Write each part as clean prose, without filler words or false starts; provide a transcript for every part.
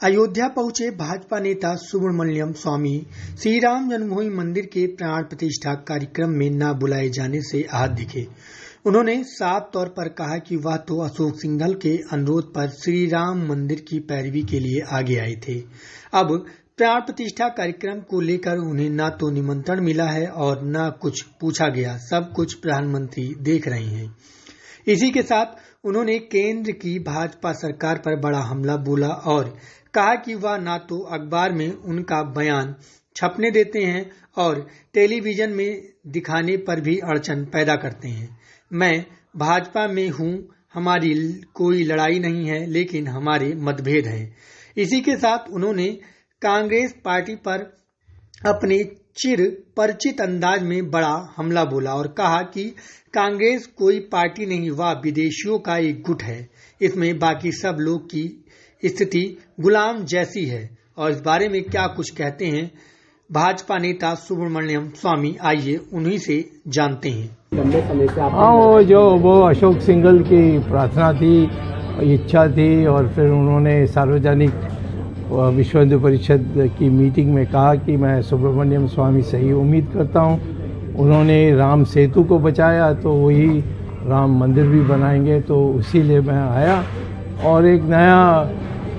अयोध्या पहुंचे भाजपा नेता सुब्रमण्यम स्वामी श्री राम जन्मभूमि मंदिर के प्राण प्रतिष्ठा कार्यक्रम में न बुलाए जाने से आहत दिखे। उन्होंने साफ तौर पर कहा कि वह तो अशोक सिंघल के अनुरोध पर श्री राम मंदिर की पैरवी के लिए आगे आए थे। अब प्राण प्रतिष्ठा कार्यक्रम को लेकर उन्हें न तो निमंत्रण मिला है और न कुछ पूछा गया। सब कुछ प्रधानमंत्री देख रहे हैं। इसी के साथ उन्होंने केंद्र की भाजपा सरकार पर बड़ा हमला बोला और कहा कि वह न तो अखबार में उनका बयान छपने देते हैं और टेलीविजन में दिखाने पर भी अड़चन पैदा करते हैं। मैं भाजपा में हूं, हमारी कोई लड़ाई नहीं है, लेकिन हमारे मतभेद हैं। इसी के साथ उन्होंने कांग्रेस पार्टी पर अपने चिर परिचित अंदाज में बड़ा हमला बोला और कहा कि कांग्रेस कोई पार्टी नहीं, वह विदेशियों का एक गुट है। इसमें बाकी सब लोग की स्थिति गुलाम जैसी है। और इस बारे में क्या कुछ कहते हैं भाजपा नेता सुब्रमण्यम स्वामी, आइए उन्हीं से जानते हैं। वो अशोक सिंघल की प्रार्थना थी, इच्छा थी और फिर उन्होंने सार्वजनिक विश्व हिंदू परिषद की मीटिंग में कहा कि मैं सुब्रमण्यम स्वामी से ही उम्मीद करता हूं। उन्होंने राम सेतु को बचाया तो वही राम मंदिर भी बनाएंगे, तो इसीलिए मैं आया और एक नया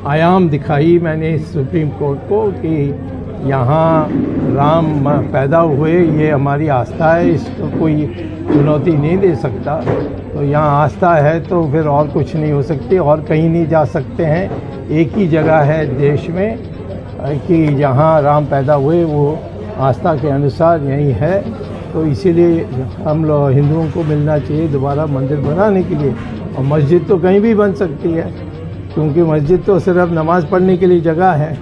आयाम दिखाई मैंने सुप्रीम कोर्ट को कि यहाँ राम पैदा हुए, ये हमारी आस्था है, इसको कोई चुनौती नहीं दे सकता। तो यहाँ आस्था है तो फिर और कुछ नहीं हो सकती और कहीं नहीं जा सकते हैं। एक ही जगह है देश में कि जहाँ राम पैदा हुए, वो आस्था के अनुसार यही है। तो इसीलिए हम लोग हिंदुओं को मिलना चाहिए दोबारा मंदिर बनाने के लिए। और मस्जिद तो कहीं भी बन सकती है, क्योंकि मस्जिद तो सिर्फ नमाज पढ़ने के लिए जगह है।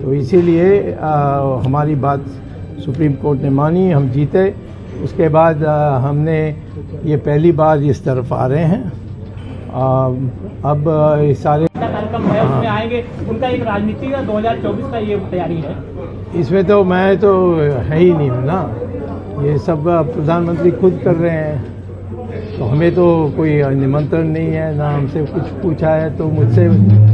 तो इसीलिए हमारी बात सुप्रीम कोर्ट ने मानी, हम जीते। उसके बाद हमने ये पहली बार इस तरफ आ रहे हैं। अब ये सारे कार्यक्रम है उसमें आएंगे, उनका एक राजनीति का 2024 का ये तैयारी है। इसमें तो मैं तो है ही नहीं हूँ ना, ये सब प्रधानमंत्री खुद कर रहे हैं। तो हमें तो कोई निमंत्रण नहीं है, ना हमसे कुछ पूछा है। तो मुझसे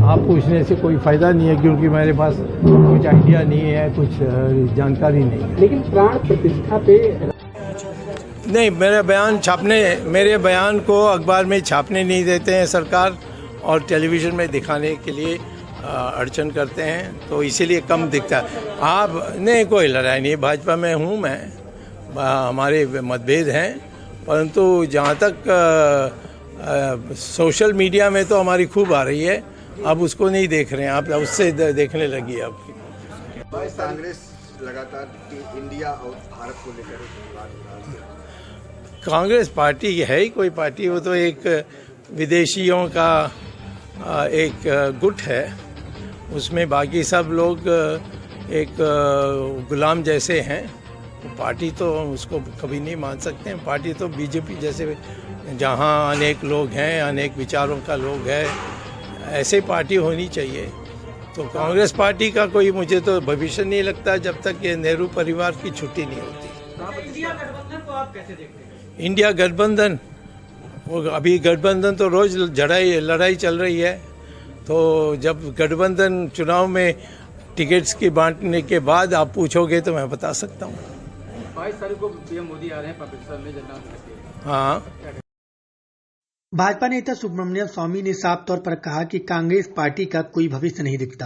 आप पूछने से कोई फायदा नहीं है, क्योंकि मेरे पास कुछ आइडिया नहीं है, कुछ जानकारी नहीं है। लेकिन प्राण प्रतिष्ठा पे नहीं, मेरे बयान को अखबार में छापने नहीं देते हैं सरकार, और टेलीविज़न में दिखाने के लिए अड़चन करते हैं, तो इसीलिए कम दिखता है। आप नहीं, कोई लड़ाई नहीं, भाजपा में हूँ मैं, हमारे मतभेद हैं, परंतु जहाँ तक सोशल मीडिया में तो हमारी खूब आ रही है। अब उसको नहीं देख रहे हैं आप, उससे देखने लगी अब। कांग्रेस लगातार इंडिया और भारत को लेकर कांग्रेस पार्टी है ही कोई पार्टी, वो तो एक विदेशियों का एक गुट है। उसमें बाकी सब लोग एक गुलाम जैसे हैं। पार्टी तो उसको कभी नहीं मान सकते हैं। पार्टी तो बीजेपी जैसे, जहां अनेक लोग हैं, अनेक विचारों का लोग है, ऐसे पार्टी होनी चाहिए। तो कांग्रेस पार्टी का कोई मुझे तो भविष्य नहीं लगता जब तक ये नेहरू परिवार की छुट्टी नहीं होती। इंडिया गठबंधन को आप कैसे देखते हैं? इंडिया गठबंधन, वो अभी गठबंधन तो रोज लड़ाई चल रही है। तो जब गठबंधन चुनाव में टिकट्स की बांटने के बाद आप पूछोगे तो मैं बता सकता हूँ। 22 तारीख को पीएम मोदी आ रहे हैं पाकिस्तान में जनता। हाँ, भाजपा नेता सुब्रमण्यम स्वामी ने साफ तौर पर कहा कि कांग्रेस पार्टी का कोई भविष्य नहीं दिखता।